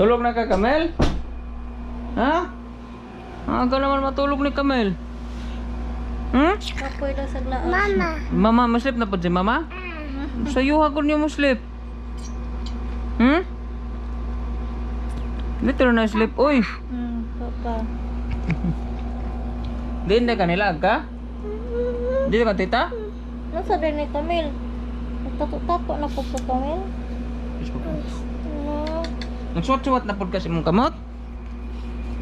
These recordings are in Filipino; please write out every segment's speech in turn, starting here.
Tulog na ka, Kamel? Ha? Aga naman matulog ni Kamel. Hmm? Kapoy daw sa laas. Mama, maslip na po si Mama? Sa'yo hagon niyo maslip. Hmm? Dito na slip, uy. Papa. Di ka nila, ka? Dito ka, tita? Nasa din ni Camille. Nagtato-tato na po sa Camille. Nagsuwat-suwat na po kasi mong kamot?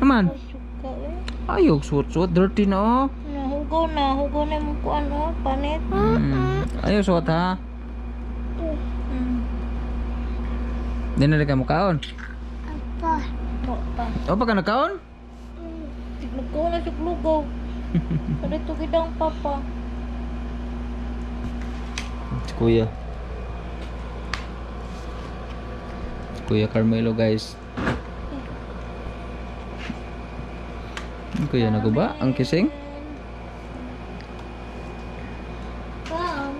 Naman? Suka eh. Ayog, suwat-suwat. Dirty na, oh. Hugo na yung kuan oh, panit. Ayaw, suwat, ha? Di na ka mo kaon? Pa. O, pa ka na kaon? Nagkuha na siya lugaw. Sa dito gidang papa. Si Kuya. Si Kuya Carmelo, guys. Kuya naguba ang kising.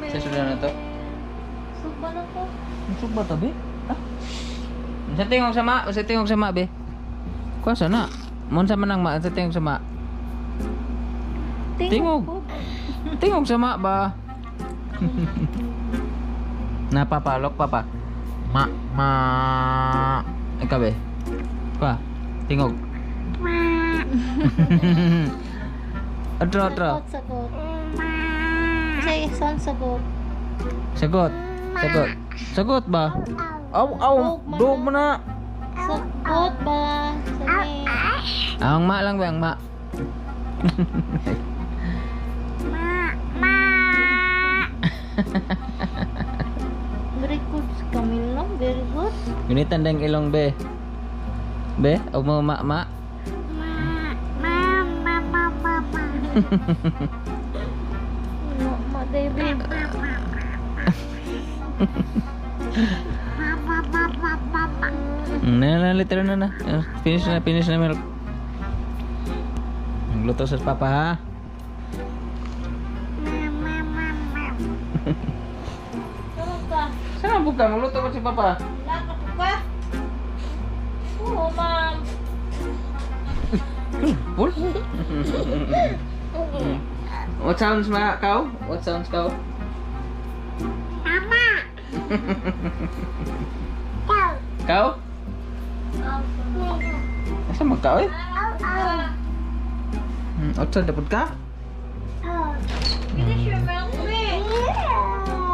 Sa sudan na to. Suba na to. Masuk ba to, be? Ah? Sa tingog sama, be. Kuha sana. Mon sa manang ma, sa tingog sama. Tingog. Tingog sama ba? Napapalok papa. Ikaw, be. Kuha. Tingog. Atro. Sagot. Say, son, sagot. Sagot ba? Aw, dog mo na. Sagot ba? Sabi. Ang ma lang ba, ang ma. Very good, Camilo. Very good. Gunitan dang ilong, be. Be, o mo ma. Ma, David. Literal na. Finish na milk. Nagluto sa papa, ha? Ano ka? Saan buka? Magluto ko si papa. Laka po ka? Oo, ma'am. Pul? What sounds ma cow? What sounds cow? Mama. Cow? Asa magkaw eh? Outside dapat ka? Finish your milk, me.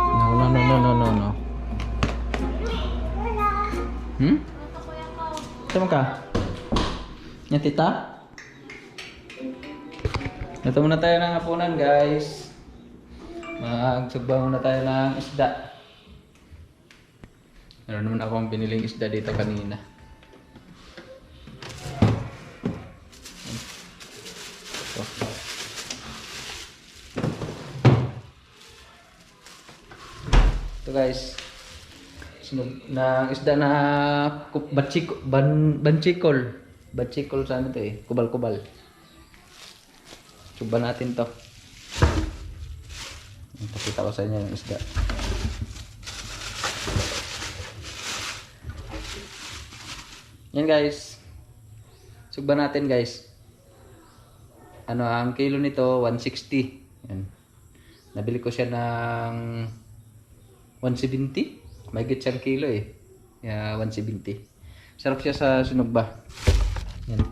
No. Hmm? Sama ka? Nya tita? Ito muna tayo ng hapunan, guys. Magsugba muna tayo ng isda. Meron naman akong biniling isda dito kanina. Ito guys. Sunog na isda na banchikol. Banchikol sa ano to eh. Kubal-kubal. Suba natin to. Pakita ko sa inyo yung isda. Yan guys. Sugba natin guys. Ano ang kilo nito 160. Yan. Nabili ko siya ng 170. Mahigit siyang kilo eh. Yeah, 170. Sarap siya sa sinugba. Yan.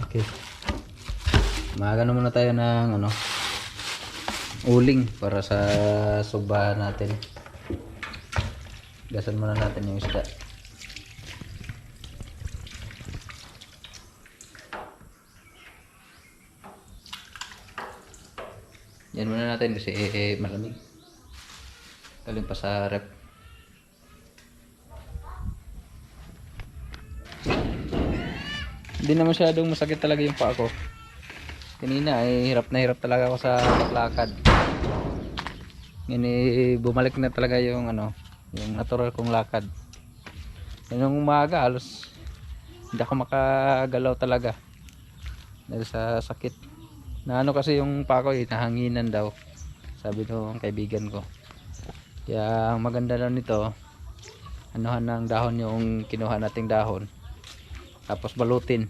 Okay. Magano muna tayo ng uling para sa sugbahan natin. Gasan muna natin yung isda. Yan muna natin kasi malamig. Galing pa sa rep. Hindi na masyadong masakit talaga yung paa ko. Kanina ay hirap na hirap talaga ako sa paglakad. Ngayon bumalik na talaga yung yung natural kong lakad. Yung umaga halos hindi ako makagalaw talaga dahil sa sakit. Na kasi yung paa ko nahanginan daw. Sabi ng kaibigan ko. Kaya ang maganda lang nito anuhan ng dahon yung kinuha nating dahon, tapos balutin,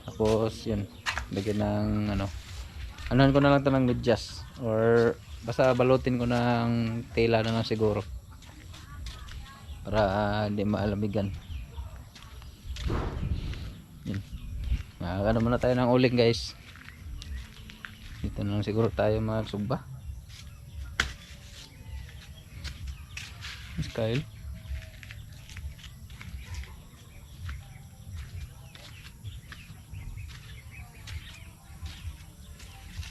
tapos yun lagyan ng ano, anuhan ko na lang to ng medyas, or basta balutin ko ng tela na lang siguro para hindi maalamigan. Yun. Ano muna tayo ng uling guys. Dito na lang siguro tayo magsugba. Kyle.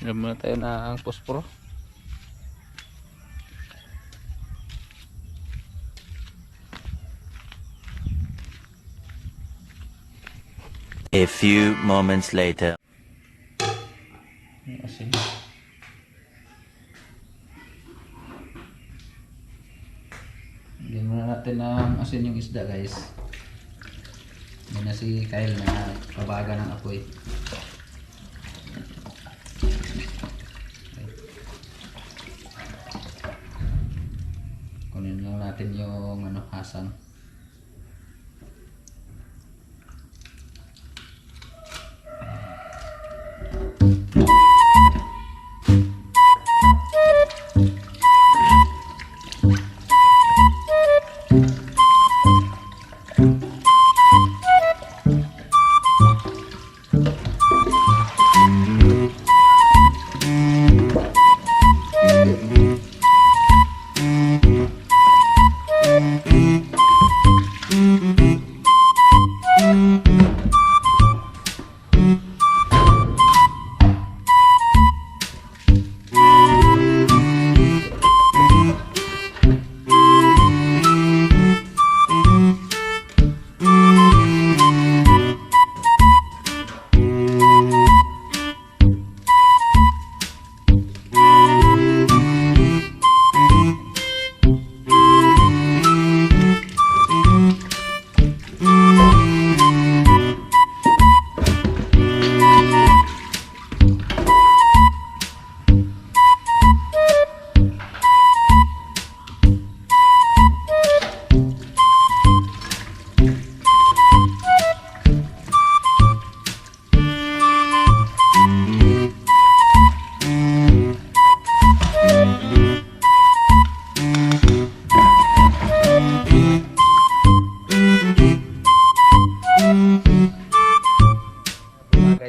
Ano muna tayo ng posporo. A few moments later. Asin. Lagyan muna natin ng asin yung isda guys. Yan na si Kyle na kabaga ng apoy. Kunin lang natin yung ano, hasang.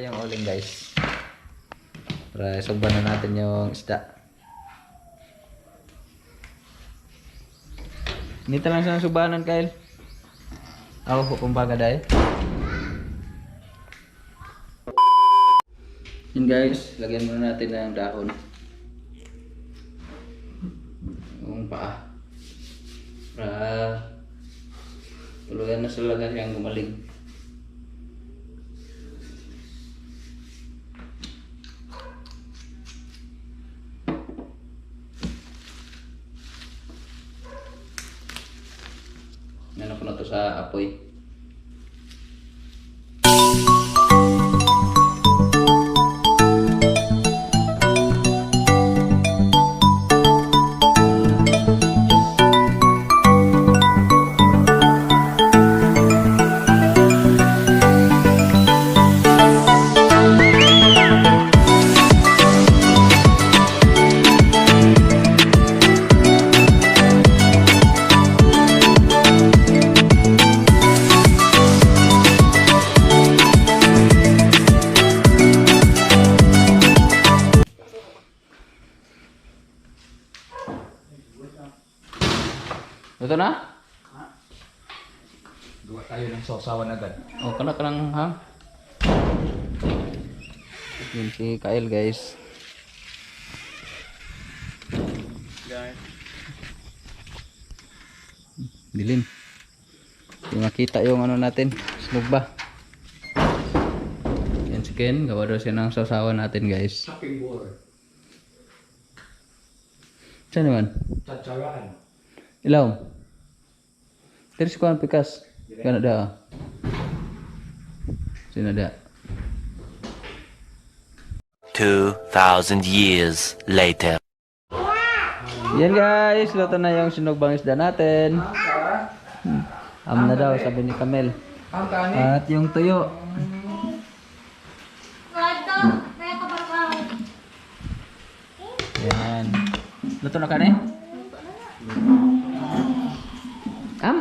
Yung uling guys, para sugban na natin yung isda. Nito lang sa subanan Kyle. Ako kumbaga dahil. Yun guys, lagyan muna natin ng dahon. Yung paa. Para tuluyan na sa lagan yung gumaling. Ano ko na to sa apoy. Ito na? Gawa tayo ng sausawan agad. O, kana ka lang ha? Yun si Kyle guys. Dilim. Hindi makita yung ano natin. Slug ba? Yan si Ken. Gawa daw siya ng sausawan natin guys. Chopping board. Saan naman? Chacharan. Ilaw. Terus ko ang pikas. Kana da. Sino da? 2,000 years later. Yan guys, luto na yung sinugbang isda natin. Na daw, sabi ni Kamel. Ang kanin. At yung tuyo. Ito, kaya ka ba? Yan. Luto na ka na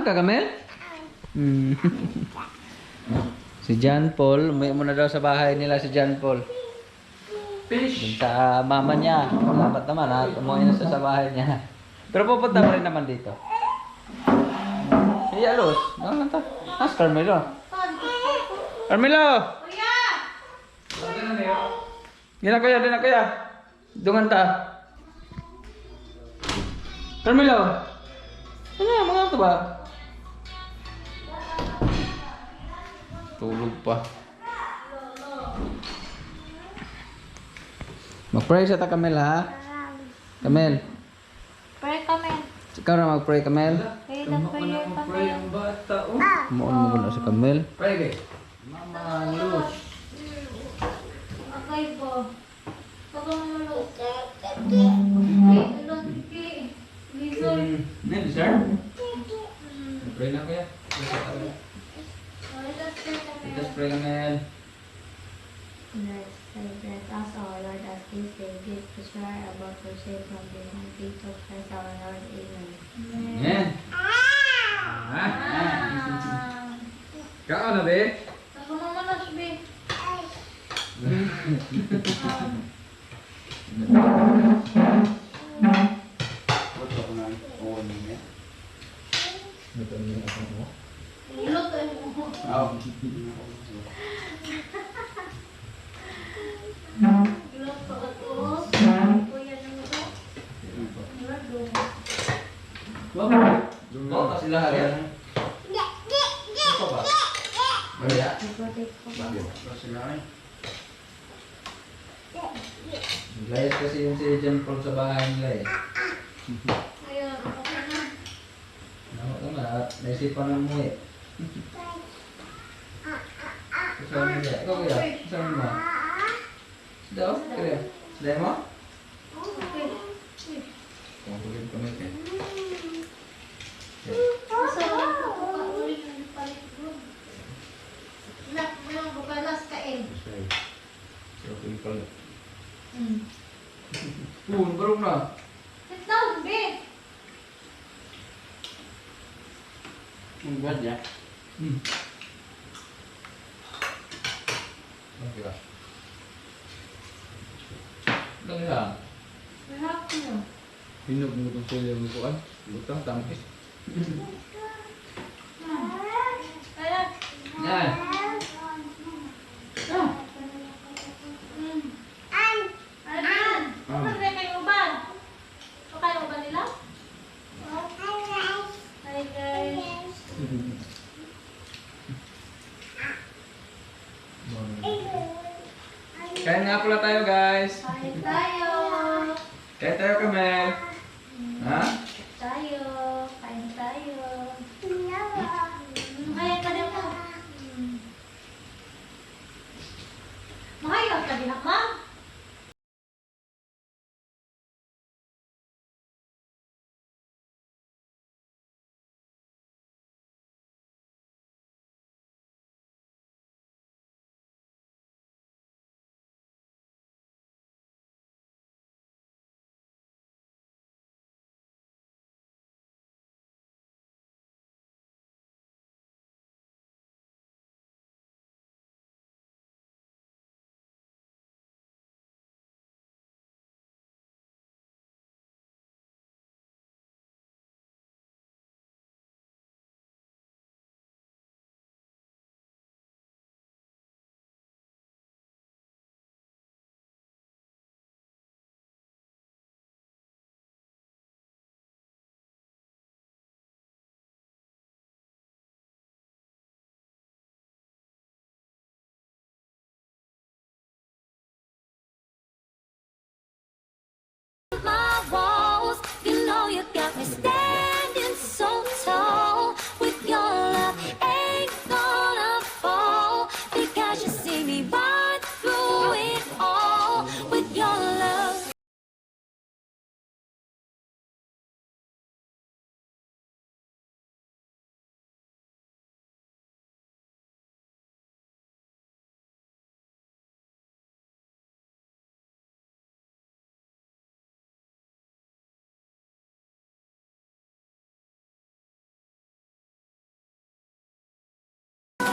ka, Kamel? Hmm. Si John Paul, umuwi muna daw sa bahay nila si John Paul. Dun sa mama niya. Salamat naman ha, umuwi na siya sa bahay niya. Pero pupunta pa rin naman dito. Hey, Alos. Ano ta? As Carmelo. Carmelo! Kuya! Di na kuya. Dungan ta. Carmelo! Ano, mga ito ba? Tulog pa. Mag-pray sa ta, Kamel, ha? Kamel. Pray kami. Ikaw na mag-pray, Kamel. Kaya nag-prayer kami. Muon mo muna sa Kamel. Pray guys. Mama Luz. Okay po. Pagkamulo. Mel, sir? Pray na, kuya. Let us pray, Kamel. Bless us, our Lord, as this day gives to swear about to save from the hand of Christ our Lord. Amen. Amen. Kau na be? Ako naman na sabi. Luto mo. Luto ako. Kuya na mo to. Bawa sila yan. Ito ba? Maya. Layas kasi yung si John Paul sa bahay nila eh. Ayun, okay na. Naku naman at naisipan ng umuwi. Kasama mo niya. Ikaw kuya, kasama mo ba? Daw, kaya. Sila mo? Okay. Kung kulit ko na eh. Sa ako ulit ng palit ko. Nak mo lang bukalas kain. So, kulit pala. Hmm. Barong na. Sit down, babe. Ang buhat niya. Okay ba? Dali lang. Mahap mo. Hinog mo itong sila mo kuan. Butang tangkis. Kaya. Yan. Ano ba kayo uban? O kayo uban nila? Hi guys. Kain nga pala tayo guys. Kain tayo. Kain tayo Kamel. Ha? Tayo. Kain tayo. Kaya ka din mo. Makayag ka din ako.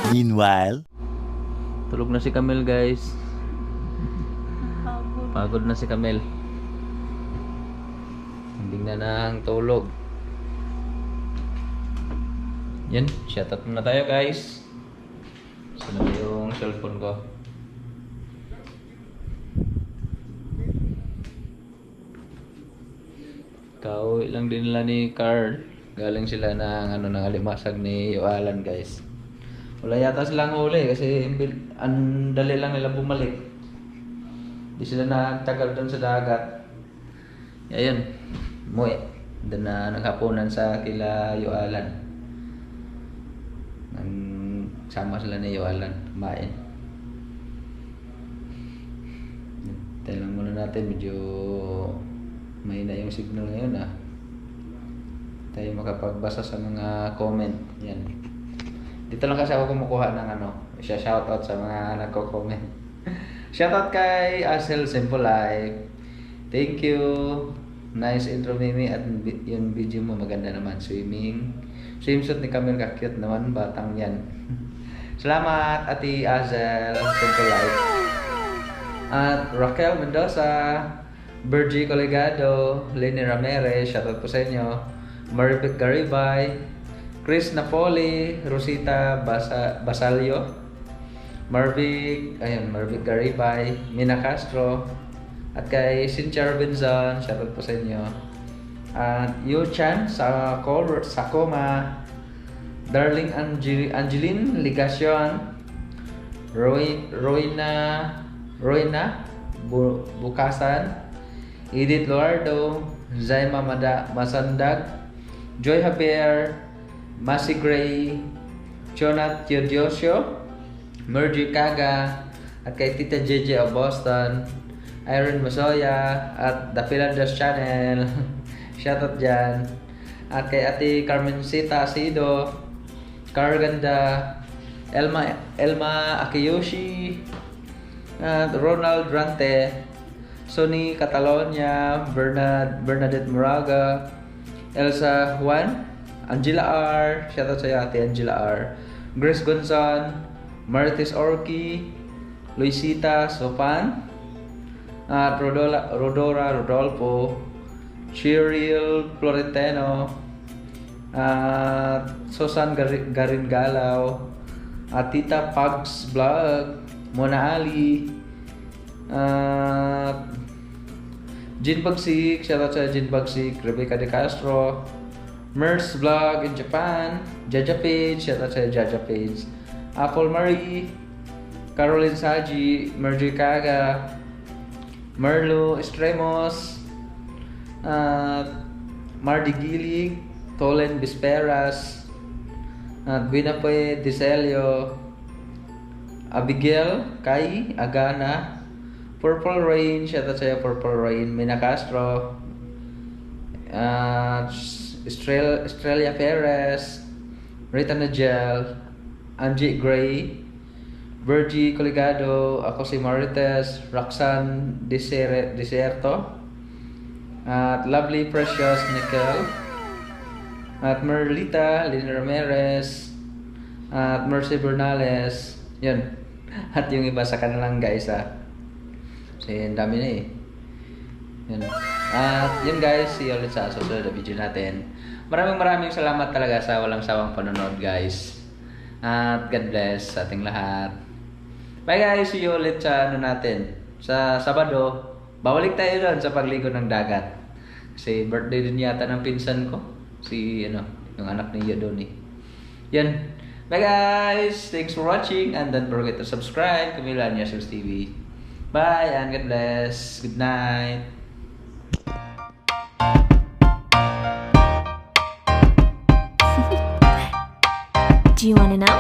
Meanwhile. Tulog na si Camel, guys. Pagod na si Camel. Hindi na nang tulog. Yan, shoutout muna tayo, guys. Saan na yung cellphone ko? Kauwi lang din nila ni Carl. Galing sila ng ng alimasag ni Yoalan, guys. Wala yata silang huli kasi ang dali lang nila bumalik. Di sila nagtagal doon sa dagat. Ayun, muwi. Doon na naghapunan sa kila Yoalan. Sama sila ni Yoalan kumain. Tayo lang muna natin, medyo mahina yung signal ngayon tayo makapagbasa sa mga comment. Yan, dito lang kasi ako kumukuha ng shoutout sa mga nagko-comment. Shoutout kay Asel Simple Life, thank you, nice intro Mimi, at yung video mo maganda naman, swimsuit ni Camel, ka-cute naman batang yan. Salamat Ati Asel Simple Life. At Raquel Mendoza, Bergie Colegado, Lenny Ramirez, shoutout po sa inyo. Maribek Garibay, Chris Napoli, Rosita Basalio, Marvic Garibay, Mina Castro, at kay Cynthia Robinson, shoutout po sa inyo. At Yu Chan sa Coma, Darling Angeline Ligacion, Roina Bukasan, Edith Luardo, Zaima Masandag, Joy Javier, Masi Gray, Jonat Teodosio, Mergy Kaga, at kay Tita JJ of Boston, Irene Masoya, at The Philanders Channel. Shoutout dyan. At kay Ate Carmencita Asido, Carganda, Elma Akiyoshi, at Ronald Rante, Sonny Catalonia, Bernadette Moraga, Elsa Juan, Angela R, shoutout sa Ate Angela R, Grace Gonzon, Marites Orki, Luisita Sopan, at Rodora Rodolfo, Cheryl Floreteno, at Susan Garin Galaw, at Tita Pugs Vlog, Mona Ali, Jin Bagsik, shoutout sa Jin Bagsik, Rebecca De Castro, Mers Vlog in Japan, Jaja Page, shoutout sa Jaja Page, Apple Marie, Caroline Saji, Mergy Kaga, Merlo Estremos, Mardi Gilig, Tolen Bisperas, Binapoy Dicelio, Abigail Kai Agana, Purple Rain, shoutout sa Purple Rain, Mina Castro, Estrella Perez, Rita Nagel, Angie Gray, Virgie Coligado, ako si Marites, Roxanne Deserto, at Lovely Precious Nickel, at Merlita Lynn Ramirez, at Mercy Bernales. Yun. At yung iba sa kanilang guys kasi ang dami na yun. At yun guys, see you ulit sa susunod na video natin. Maraming salamat talaga sa walang sawang panonood guys. At God bless sa ating lahat. Bye guys, see you ulit sa natin. Sa Sabado, babalik tayo doon sa pagligo ng dagat. Kasi birthday din yata ng pinsan ko. Si yung anak ni Yodoni. Yan. Bye guys! Thanks for watching and don't forget to subscribe to Milan Yassos TV. Bye and God bless. Good night. Do you want to know?